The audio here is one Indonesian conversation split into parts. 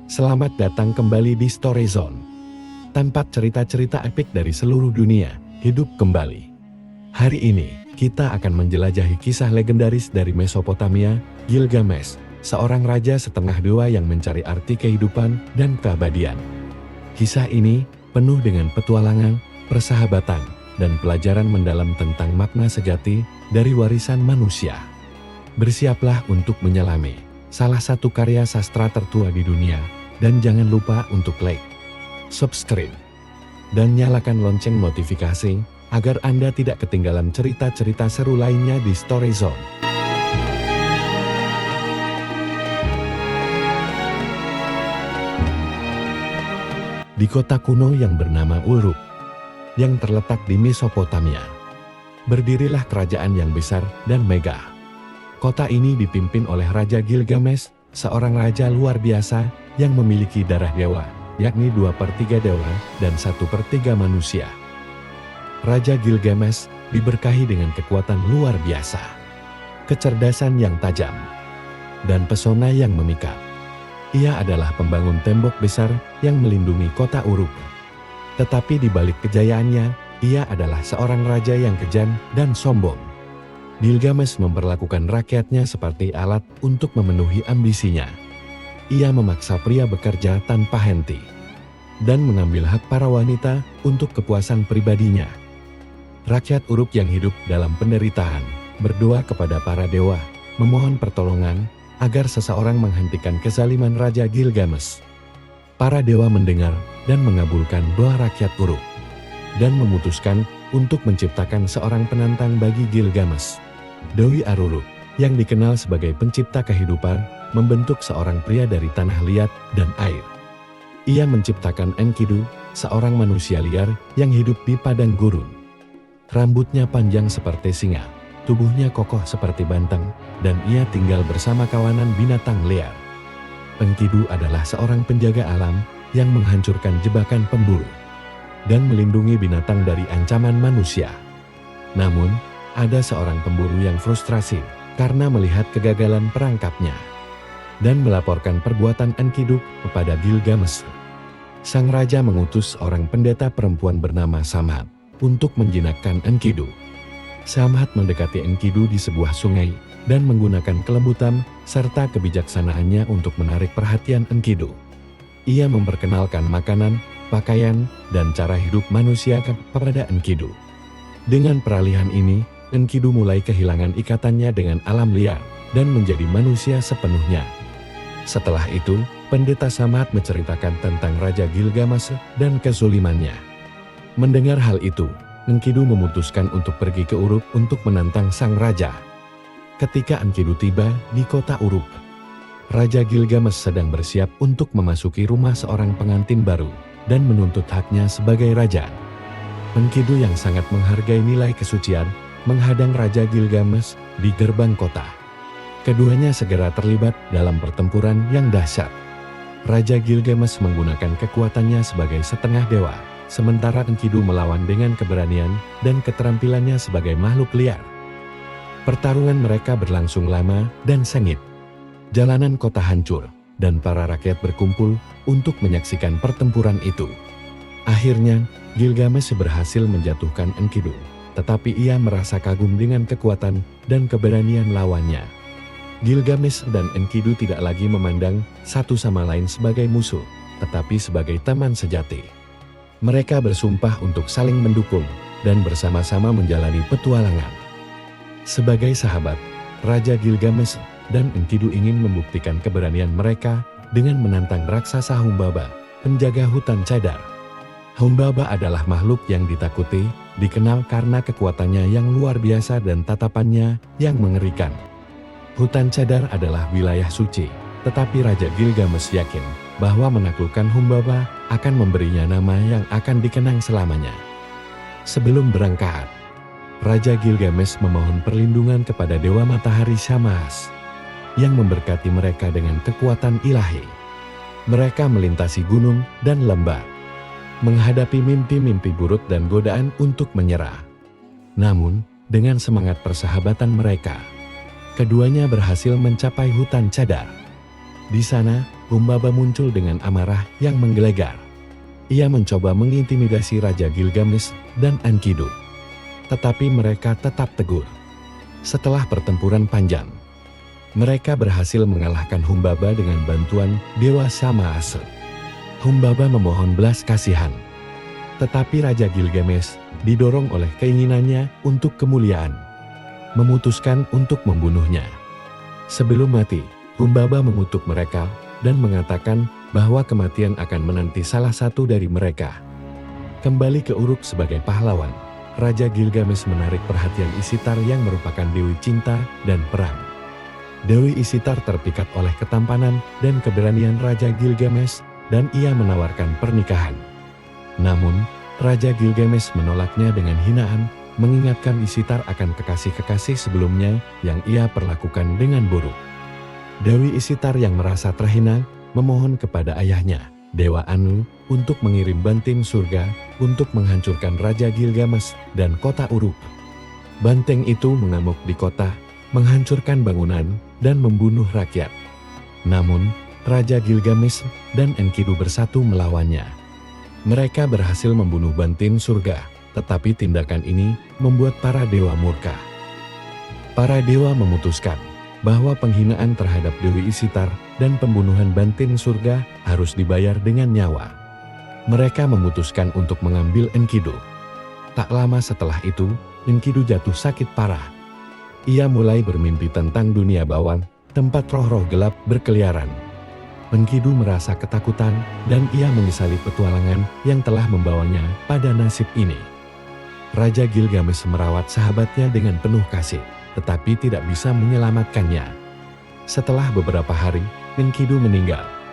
Selamat datang kembali di Story Zone. Tempat cerita-cerita epik dari seluruh dunia hidup kembali. Hari ini, kita akan menjelajahi kisah legendaris dari Mesopotamia, Gilgamesh, seorang raja setengah dewa yang mencari arti kehidupan dan keabadian. Kisah ini penuh dengan petualangan, persahabatan, dan pelajaran mendalam tentang makna sejati dari warisan manusia. Bersiaplah untuk menyelami salah satu karya sastra tertua di dunia, dan jangan lupa untuk like, subscribe, dan nyalakan lonceng notifikasi agar Anda tidak ketinggalan cerita-cerita seru lainnya di Story Zone. Di kota kuno yang bernama Uruk, yang terletak di Mesopotamia, berdirilah kerajaan yang besar dan megah. Kota ini dipimpin oleh Raja Gilgamesh, seorang raja luar biasa yang memiliki darah dewa, yakni 2/3 dewa dan 1/3 manusia. Raja Gilgamesh diberkahi dengan kekuatan luar biasa, kecerdasan yang tajam, dan pesona yang memikat. Ia adalah pembangun tembok besar yang melindungi kota Uruk. Tetapi di balik kejayaannya, ia adalah seorang raja yang kejam dan sombong. Gilgamesh memperlakukan rakyatnya seperti alat untuk memenuhi ambisinya. Ia memaksa pria bekerja tanpa henti, dan mengambil hak para wanita untuk kepuasan pribadinya. Rakyat Uruk yang hidup dalam penderitaan berdoa kepada para dewa, memohon pertolongan agar seseorang menghentikan kezaliman Raja Gilgamesh. Para dewa mendengar dan mengabulkan doa rakyat Uruk, dan memutuskan untuk menciptakan seorang penantang bagi Gilgamesh. Dewi Aruruk, yang dikenal sebagai pencipta kehidupan, membentuk seorang pria dari tanah liat dan air. Ia menciptakan Enkidu, seorang manusia liar yang hidup di padang gurun. Rambutnya panjang seperti singa, tubuhnya kokoh seperti banteng, dan ia tinggal bersama kawanan binatang liar. Enkidu adalah seorang penjaga alam yang menghancurkan jebakan pemburu dan melindungi binatang dari ancaman manusia. Namun, ada seorang pemburu yang frustrasi karena melihat kegagalan perangkapnya dan melaporkan perbuatan Enkidu kepada Gilgamesh. Sang raja mengutus seorang pendeta perempuan bernama Samhat untuk menjinakkan Enkidu. Samhat mendekati Enkidu di sebuah sungai dan menggunakan kelembutan serta kebijaksanaannya untuk menarik perhatian Enkidu. Ia memperkenalkan makanan, pakaian, dan cara hidup manusia kepada Enkidu. Dengan peralihan ini, Enkidu mulai kehilangan ikatannya dengan alam liar dan menjadi manusia sepenuhnya. Setelah itu, pendeta Samhat menceritakan tentang Raja Gilgamesh dan kezulimannya. Mendengar hal itu, Enkidu memutuskan untuk pergi ke Uruk untuk menantang sang raja. Ketika Enkidu tiba di kota Uruk, Raja Gilgamesh sedang bersiap untuk memasuki rumah seorang pengantin baru dan menuntut haknya sebagai raja. Enkidu yang sangat menghargai nilai kesucian menghadang Raja Gilgamesh di gerbang kota. Keduanya segera terlibat dalam pertempuran yang dahsyat. Raja Gilgamesh menggunakan kekuatannya sebagai setengah dewa, sementara Enkidu melawan dengan keberanian dan keterampilannya sebagai makhluk liar. Pertarungan mereka berlangsung lama dan sengit. Jalanan kota hancur, dan para rakyat berkumpul untuk menyaksikan pertempuran itu. Akhirnya, Gilgamesh berhasil menjatuhkan Enkidu, tetapi ia merasa kagum dengan kekuatan dan keberanian lawannya. Gilgamesh dan Enkidu tidak lagi memandang satu sama lain sebagai musuh, tetapi sebagai teman sejati. Mereka bersumpah untuk saling mendukung dan bersama-sama menjalani petualangan. Sebagai sahabat, Raja Gilgamesh dan Enkidu ingin membuktikan keberanian mereka dengan menantang raksasa Humbaba, penjaga hutan cadar. Humbaba adalah makhluk yang ditakuti, dikenal karena kekuatannya yang luar biasa dan tatapannya yang mengerikan. Hutan cadar adalah wilayah suci, tetapi Raja Gilgamesh yakin bahwa menaklukkan Humbaba akan memberinya nama yang akan dikenang selamanya. Sebelum berangkat, Raja Gilgamesh memohon perlindungan kepada Dewa Matahari Shamash yang memberkati mereka dengan kekuatan ilahi. Mereka melintasi gunung dan lembah, menghadapi mimpi-mimpi buruk dan godaan untuk menyerah. Namun, dengan semangat persahabatan mereka, keduanya berhasil mencapai hutan cadar. Di sana, Humbaba muncul dengan amarah yang menggelegar. Ia mencoba mengintimidasi Raja Gilgamesh dan Enkidu. Tetapi mereka tetap teguh. Setelah pertempuran panjang, mereka berhasil mengalahkan Humbaba dengan bantuan Dewa Samaase. Humbaba memohon belas kasihan. Tetapi Raja Gilgamesh, didorong oleh keinginannya untuk kemuliaan, memutuskan untuk membunuhnya. Sebelum mati, Humbaba mengutuk mereka dan mengatakan bahwa kematian akan menanti salah satu dari mereka. Kembali ke Uruk sebagai pahlawan, Raja Gilgamesh menarik perhatian Ishtar yang merupakan dewi cinta dan perang. Dewi Ishtar terpikat oleh ketampanan dan keberanian Raja Gilgamesh dan ia menawarkan pernikahan. Namun, Raja Gilgamesh menolaknya dengan hinaan, mengingatkan Ishtar akan kekasih-kekasih sebelumnya yang ia perlakukan dengan buruk. Dewi Ishtar yang merasa terhina, memohon kepada ayahnya, Dewa Anu, untuk mengirim banteng surga untuk menghancurkan Raja Gilgamesh dan kota Uruk. Banteng itu mengamuk di kota, menghancurkan bangunan, dan membunuh rakyat. Namun, Raja Gilgamesh dan Enkidu bersatu melawannya. Mereka berhasil membunuh banteng surga, tetapi tindakan ini membuat para dewa murka. Para dewa memutuskan bahwa penghinaan terhadap Dewi Ishtar dan pembunuhan banteng surga harus dibayar dengan nyawa. Mereka memutuskan untuk mengambil Enkidu. Tak lama setelah itu, Enkidu jatuh sakit parah. Ia mulai bermimpi tentang dunia bawah, tempat roh-roh gelap berkeliaran. Enkidu merasa ketakutan dan ia menyesali petualangan yang telah membawanya pada nasib ini. Raja Gilgamesh merawat sahabatnya dengan penuh kasih, tetapi tidak bisa menyelamatkannya. Setelah beberapa hari, Enkidu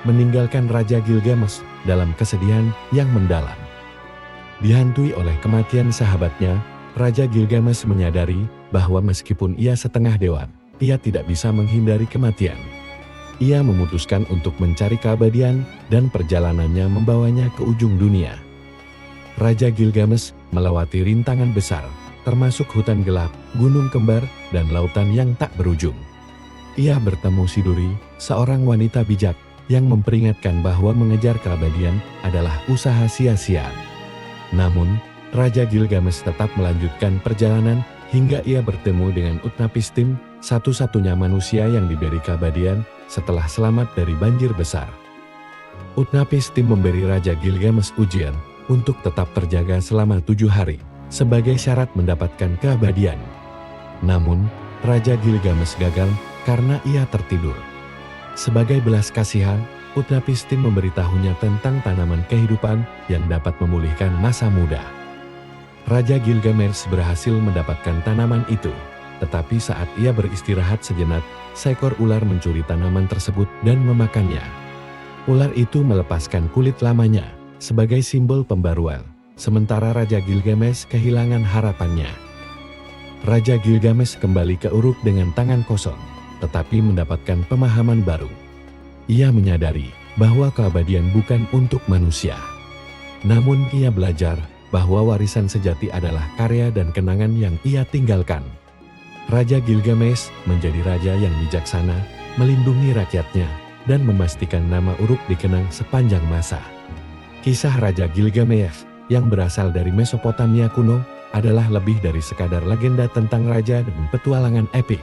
meninggalkan Raja Gilgamesh dalam kesedihan yang mendalam. Dihantui oleh kematian sahabatnya, Raja Gilgamesh menyadari bahwa meskipun ia setengah dewa, ia tidak bisa menghindari kematian. Ia memutuskan untuk mencari keabadian dan perjalanannya membawanya ke ujung dunia. Raja Gilgamesh melewati rintangan besar, termasuk hutan gelap, gunung kembar, dan lautan yang tak berujung. Ia bertemu Siduri, seorang wanita bijak, yang memperingatkan bahwa mengejar keabadian adalah usaha sia-sia. Namun, Raja Gilgamesh tetap melanjutkan perjalanan hingga ia bertemu dengan Utnapishtim, satu-satunya manusia yang diberi keabadian setelah selamat dari banjir besar. Utnapishtim memberi Raja Gilgamesh ujian untuk tetap terjaga selama 7 hari. Sebagai syarat mendapatkan keabadian. Namun, Raja Gilgamesh gagal karena ia tertidur. Sebagai belas kasihan, Utnapishtim memberitahunya tentang tanaman kehidupan yang dapat memulihkan masa muda. Raja Gilgamesh berhasil mendapatkan tanaman itu, tetapi saat ia beristirahat sejenak, seekor ular mencuri tanaman tersebut dan memakannya. Ular itu melepaskan kulit lamanya sebagai simbol pembaruan. Sementara Raja Gilgamesh kehilangan harapannya. Raja Gilgamesh kembali ke Uruk dengan tangan kosong, tetapi mendapatkan pemahaman baru. Ia menyadari bahwa keabadian bukan untuk manusia. Namun ia belajar bahwa warisan sejati adalah karya dan kenangan yang ia tinggalkan. Raja Gilgamesh menjadi raja yang bijaksana, melindungi rakyatnya, dan memastikan nama Uruk dikenang sepanjang masa. Kisah Raja Gilgamesh yang berasal dari Mesopotamia kuno adalah lebih dari sekadar legenda tentang raja dan petualangan epik.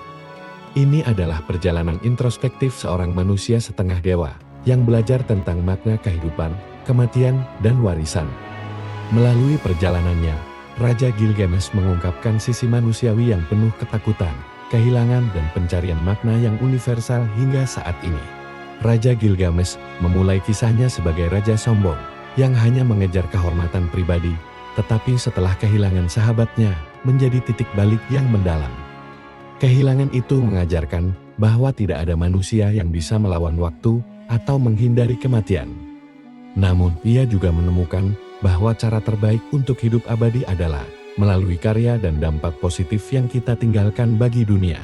Ini adalah perjalanan introspektif seorang manusia setengah dewa yang belajar tentang makna kehidupan, kematian, dan warisan. Melalui perjalanannya, Raja Gilgamesh mengungkapkan sisi manusiawi yang penuh ketakutan, kehilangan, dan pencarian makna yang universal hingga saat ini. Raja Gilgamesh memulai kisahnya sebagai raja sombong yang hanya mengejar kehormatan pribadi, tetapi setelah kehilangan sahabatnya, menjadi titik balik yang mendalam. Kehilangan itu mengajarkan bahwa tidak ada manusia yang bisa melawan waktu atau menghindari kematian. Namun, ia juga menemukan bahwa cara terbaik untuk hidup abadi adalah melalui karya dan dampak positif yang kita tinggalkan bagi dunia.